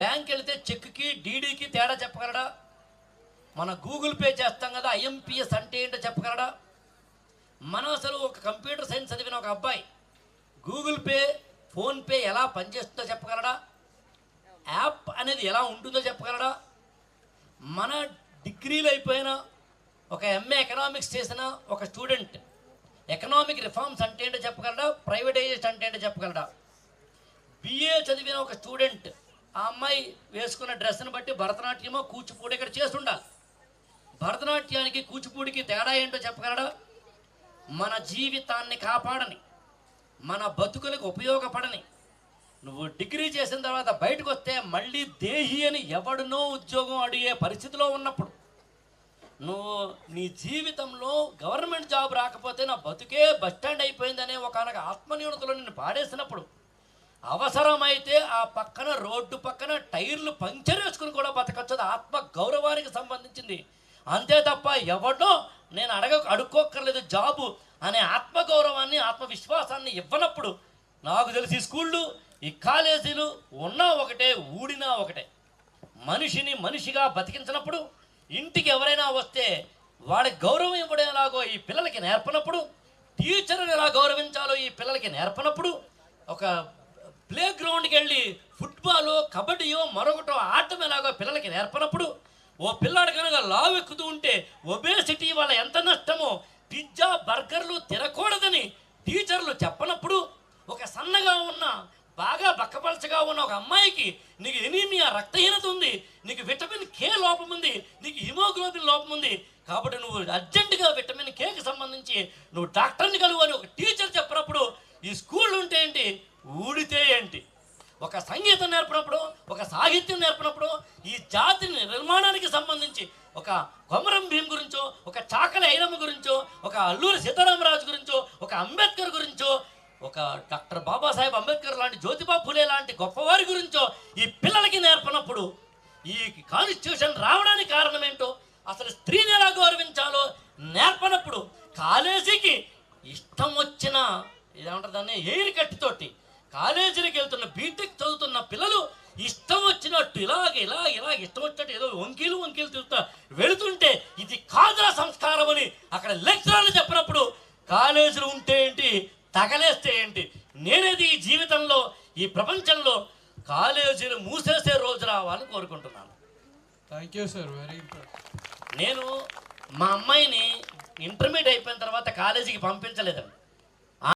Bank వెళితే చెక్కి డీడీకి తేడా చెప్పగలడా? మన గూగుల్ పే చేస్తాం కదా, ఐఎంపిఎస్ అంటే ఏంటో చెప్పగలడా? మనం అసలు ఒక కంప్యూటర్ సైన్స్ చదివిన ఒక అబ్బాయి గూగుల్ పే, ఫోన్పే ఎలా పనిచేస్తుందో చెప్పగలడా? యాప్ అనేది ఎలా ఉంటుందో చెప్పగలడా? మన డిగ్రీలు అయిపోయిన ఒక ఎంఏ ఎకనామిక్స్ చేసిన ఒక స్టూడెంట్ ఎకనామిక్ రిఫార్మ్స్ అంటే ఏంటో చెప్పగలడా? ప్రైవేటైజేషన్ అంటే ఏంటో చెప్పగలడా? బిఏ చదివిన ఒక స్టూడెంట్ ఆ అమ్మాయి వేసుకున్న డ్రెస్ని బట్టి భరతనాట్యమో కూచిపూడి ఇక్కడ చేస్తుండాలి. భరతనాట్యానికి కూచిపూడికి తేడా ఏంటో చెప్పగలడా? మన జీవితాన్ని కాపాడని, మన బతుకులకు ఉపయోగపడని, నువ్వు డిగ్రీ చేసిన తర్వాత బయటకు వస్తే మళ్ళీ దేహి అని ఎవడునో ఉద్యోగం అడిగే పరిస్థితిలో ఉన్నప్పుడు, నువ్వు నీ జీవితంలో గవర్నమెంట్ జాబ్ రాకపోతే నా బతుకే బస్టాండ్ అయిపోయిందనే ఒకనొక ఆత్మన్యూనతలో నిన్ను పాడేసినప్పుడు, అవసరమైతే ఆ పక్కన రోడ్డు పక్కన టైర్లు పంక్చర్ వేసుకుని కూడా బతకచ్చు. ఆత్మ గౌరవానికి సంబంధించింది. అంతే తప్ప ఎవడో నేను అడుక్కోక్కర్లేదు జాబు అనే ఆత్మగౌరవాన్ని, ఆత్మవిశ్వాసాన్ని ఇవ్వనప్పుడు, నాకు తెలిసి స్కూళ్ళు, ఈ కాలేజీలు ఉన్నా ఒకటే, ఊడినా ఒకటే. మనిషిని మనిషిగా బతికించినప్పుడు, ఇంటికి ఎవరైనా వస్తే వాడికి గౌరవం ఇవ్వడం ఎలాగో ఈ పిల్లలకి నేర్పనప్పుడు, టీచర్ని ఎలా గౌరవించాలో ఈ పిల్లలకి నేర్పనప్పుడు, ఒక ప్లే గ్రౌండ్కి వెళ్ళి ఫుట్బాలో, కబడ్డీయో మరొకటో ఆటం ఎలాగో పిల్లలకి నేర్పనప్పుడు, ఓ పిల్లాడు కనుక లావు ఎక్కుతూ ఉంటే ఒబేసిటీ వల్ల ఎంత నష్టమో పిజ్జా బర్గర్లు తినకూడదని టీచర్లు చెప్పనప్పుడు, ఒక సన్నగా ఉన్న బాగా బక్కపలచగా ఉన్న ఒక అమ్మాయికి నీకు ఎనీమియా రక్తహీనత ఉంది, నీకు విటమిన్ కే లోపం ఉంది, నీకు హిమోగ్లోబిన్ లోపం ఉంది, కాబట్టి నువ్వు అర్జెంటుగా విటమిన్ కేకి సంబంధించి నువ్వు డాక్టర్ని కలువు అని ఒక టీచర్ చెప్పినప్పుడు, ఈ స్కూల్ ఉంటే ఏంటి, ఊడితే ఏంటి? ఒక సంగీతం నేర్పినప్పుడు, ఒక సాహిత్యం నేర్పినప్పుడు, ఈ జాతి నిర్మాణానికి సంబంధించి ఒక కొమరం భీం గురించో, ఒక చాకలి ఐలమ్మ గురించో, ఒక అల్లూరి సీతారామరాజు గురించో, ఒక అంబేద్కర్ గురించో, ఒక డాక్టర్ బాబాసాహెబ్ అంబేద్కర్ లాంటి, జ్యోతిబా ఫులే లాంటి గొప్పవారి గురించో ఈ పిల్లలకి నేర్పినప్పుడు, ఈ కాన్స్టిట్యూషన్ రావడానికి కారణం ఏంటో, అసలు స్త్రీని ఎలా గౌరవించాలో నేర్పనప్పుడు, కాలేజీకి ఇష్టం వచ్చిన ఇదేమంటారు దాన్ని ఎయిర్ కట్టితోటి కాలేజీలకు వెళ్తున్న బీటెక్ చదువుతున్న పిల్లలు ఇష్టం వచ్చినట్టు ఇలాగ ఇష్టం వచ్చినట్టు ఏదో వంకీలు తిరుగుతా వెళుతుంటే ఇది కాదురా సంస్కారం అని అక్కడ లెక్చరర్లు చెప్పినప్పుడు, కాలేజీలు ఉంటే ఏంటి, తగలేస్తే ఏంటి? నేనేది ఈ జీవితంలో, ఈ ప్రపంచంలో కాలేజీలు మూసేసే రోజు రావాలని కోరుకుంటున్నాను. Thank you sir, very important. నేను మా అమ్మాయిని ఇంటర్మీడియట్ అయిపోయిన తర్వాత కాలేజీకి పంపించలేదండి.